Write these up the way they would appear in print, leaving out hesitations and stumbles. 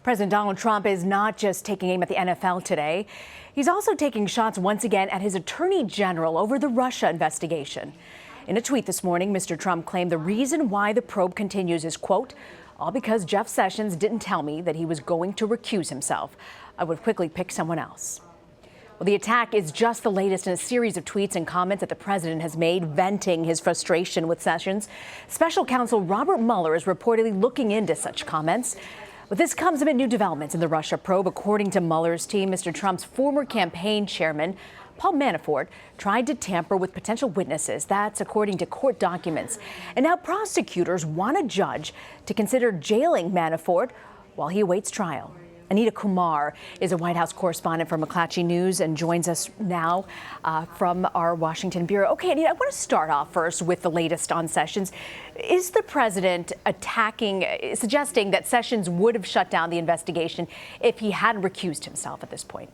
President Donald Trump is not just taking aim at the NFL today. He's also taking shots once again at his attorney general over the Russia investigation. In a tweet this morning, Mr. Trump claimed the reason why the probe continues is, quote, all because Jeff Sessions didn't tell me that he was going to recuse himself. I would quickly pick someone else. Well, the attack is just the latest in a series of tweets and comments that the president has made, venting his frustration with Sessions. Special counsel Robert Mueller is reportedly looking into such comments. But this comes amid new developments in the Russia probe. According to Mueller's team, Mr. Trump's former campaign chairman, Paul Manafort, tried to tamper with potential witnesses. That's according to court documents. And now prosecutors want a judge to consider jailing Manafort while he awaits trial. Anita Kumar is a White House correspondent for McClatchy News and joins us now from our Washington bureau. Okay, Anita, I want to start off first with the latest on Sessions. Is the president suggesting that Sessions would have shut down the investigation if he hadn't recused himself at this point?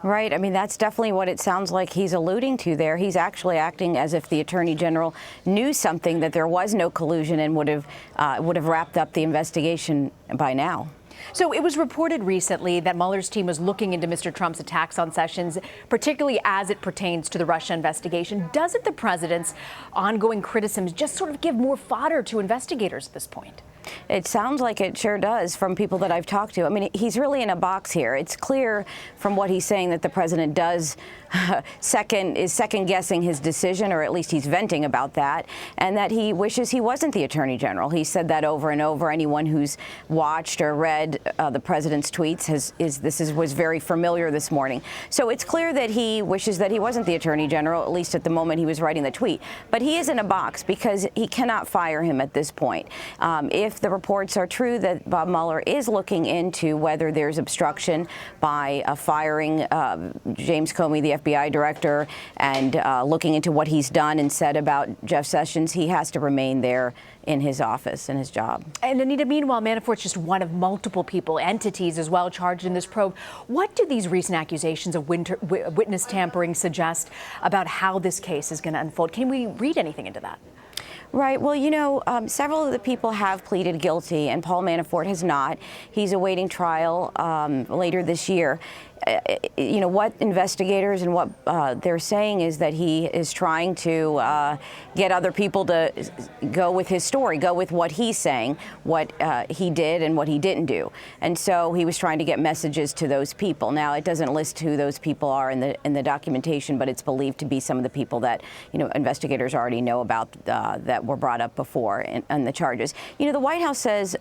Right. I mean, that's definitely what it sounds like he's alluding to there. He's actually acting as if the attorney general knew something, that there was no collusion, and would have wrapped up the investigation by now. So it was reported recently that Mueller's team was looking into Mr. Trump's attacks on Sessions, particularly as it pertains to the Russia investigation. Doesn't the president's ongoing criticisms just sort of give more fodder to investigators at this point? It sounds like it sure does from people that I've talked to. I mean, he's really in a box here. It's clear from what he's saying that the president does second guessing his decision, or at least he's venting about that, and that he wishes he wasn't the attorney general. He said that over and over. Anyone who's watched or read the president's tweets was very familiar this morning. So it's clear that he wishes that he wasn't the attorney general, at least at the moment he was writing the tweet. But he is in a box because he cannot fire him at this point. If the reports are true that Bob Mueller is looking into whether there's obstruction by firing James Comey, the FBI director, and looking into what he's done and said about Jeff Sessions, he has to remain there in his office and his job. And Anita, meanwhile, Manafort's just one of multiple entities as well, charged in this probe. What do these recent accusations of witness tampering suggest about how this case is going to unfold? Can we read anything into that? Right. Well, you know, several of the people have pleaded guilty, and Paul Manafort has not. He's awaiting trial later this year. You know, what investigators and what they're saying is that he is trying to get other people to go with his story, go with what he's saying, what he did and what he didn't do. And so he was trying to get messages to those people. Now, it doesn't list who those people are in the documentation, but it's believed to be some of the people that, you know, investigators already know about that were brought up before in the charges. You know, the White House has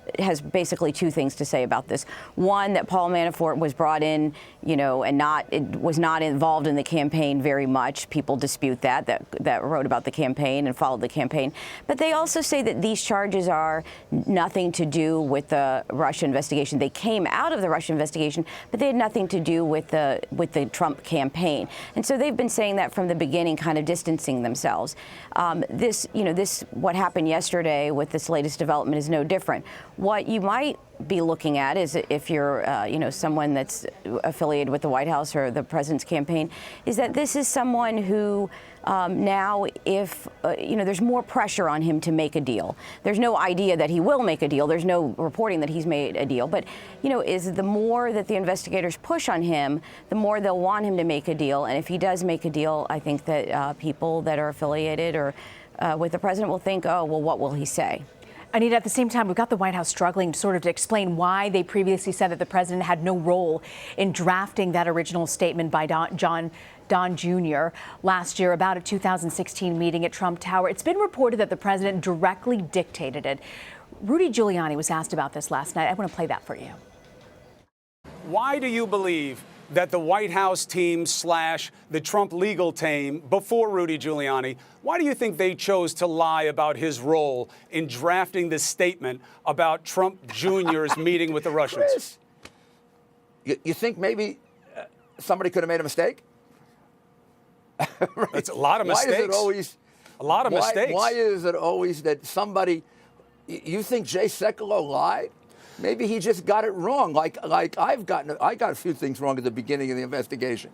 basically two things to say about this. One, that Paul Manafort was brought in, you know, and was not involved in the campaign very much. People dispute that wrote about the campaign and followed the campaign. But they also say that these charges are nothing to do with the Russia investigation. They came out of the Russia investigation, but they had nothing to do with the Trump campaign. And so they've been saying that from the beginning, kind of distancing themselves. What happened yesterday with this latest development is no different. What you might be looking at is, if you're someone that's affiliated with the White House or the president's campaign, is that this is someone who now, if there's more pressure on him to make a deal. There's no idea that he will make a deal. There's no reporting that he's made a deal. But is the more that the investigators push on him, the more they'll want him to make a deal. And if he does make a deal, I think that people that are affiliated or with the president will think, oh, well, what will he say? Anita, at the same time, we've got the White House struggling to explain why they previously said that the president had no role in drafting that original statement by Don Jr. last year about a 2016 meeting at Trump Tower. It's been reported that the president directly dictated it. Rudy Giuliani was asked about this last night. I want to play that for you. Why do you believe that the White House team / the Trump legal team before Rudy Giuliani, why do you think they chose to lie about his role in drafting this statement about Trump Jr.'s meeting with the Russians? Chris, you think maybe somebody could have made a mistake? Right. It's a lot of mistakes. Why is it always a lot of mistakes? Why is it always that somebody? You think Jay Sekulow lied? Maybe he just got it wrong. Like I got a few things wrong at the beginning of the investigation.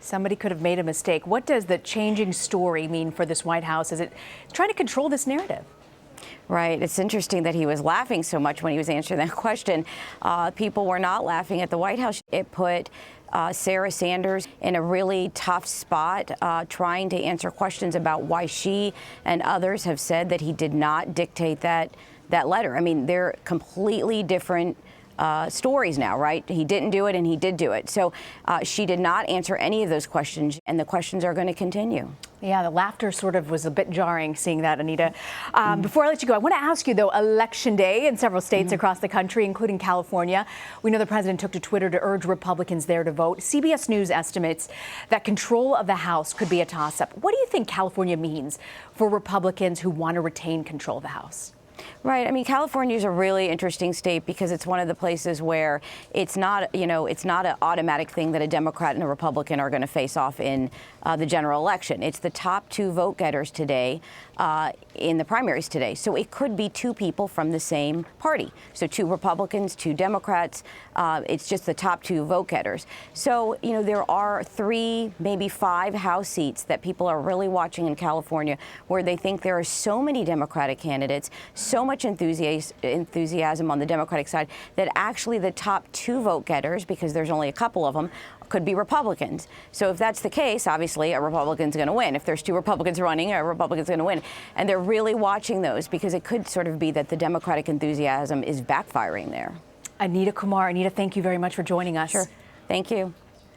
Somebody could have made a mistake. What does the changing story mean for this White House? Is it trying to control this narrative? Right. It's interesting that he was laughing so much when he was answering that question. People were not laughing at the White House. It put Sarah Sanders in a really tough spot, trying to answer questions about why she and others have said that he did not dictate that letter. I mean, they're completely different stories now, right? He didn't do it and he did do it. So she did not answer any of those questions, and the questions are going to continue. Yeah, the laughter sort of was a bit jarring seeing that, Anita. Before I let you go, I want to ask you, though, Election Day in several states across the country, including California. We know the president took to Twitter to urge Republicans there to vote. CBS News estimates that control of the House could be a toss-up. What do you think California means for Republicans who want to retain control of the House? Right. I mean, California is a really interesting state because it's one of the places where it's not, it's not an automatic thing that a Democrat and a Republican are going to face off in the general election. It's the top two vote getters today in the primaries today. So it could be two people from the same party. So two Republicans, two Democrats. It's just the top two vote getters. So, there are 3, maybe 5 House seats that people are really watching in California where they think there are so many Democratic candidates, so much enthusiasm on the Democratic side that actually the top 2 vote getters, because there's only a couple of them, could be Republicans. So if that's the case, obviously a Republican's going to win. If there's 2 Republicans running, a Republican's going to win. And they're really watching those because it could sort of be that the Democratic enthusiasm is backfiring there. Anita Kumar. Anita, thank you very much for joining us. Sure. Thank you.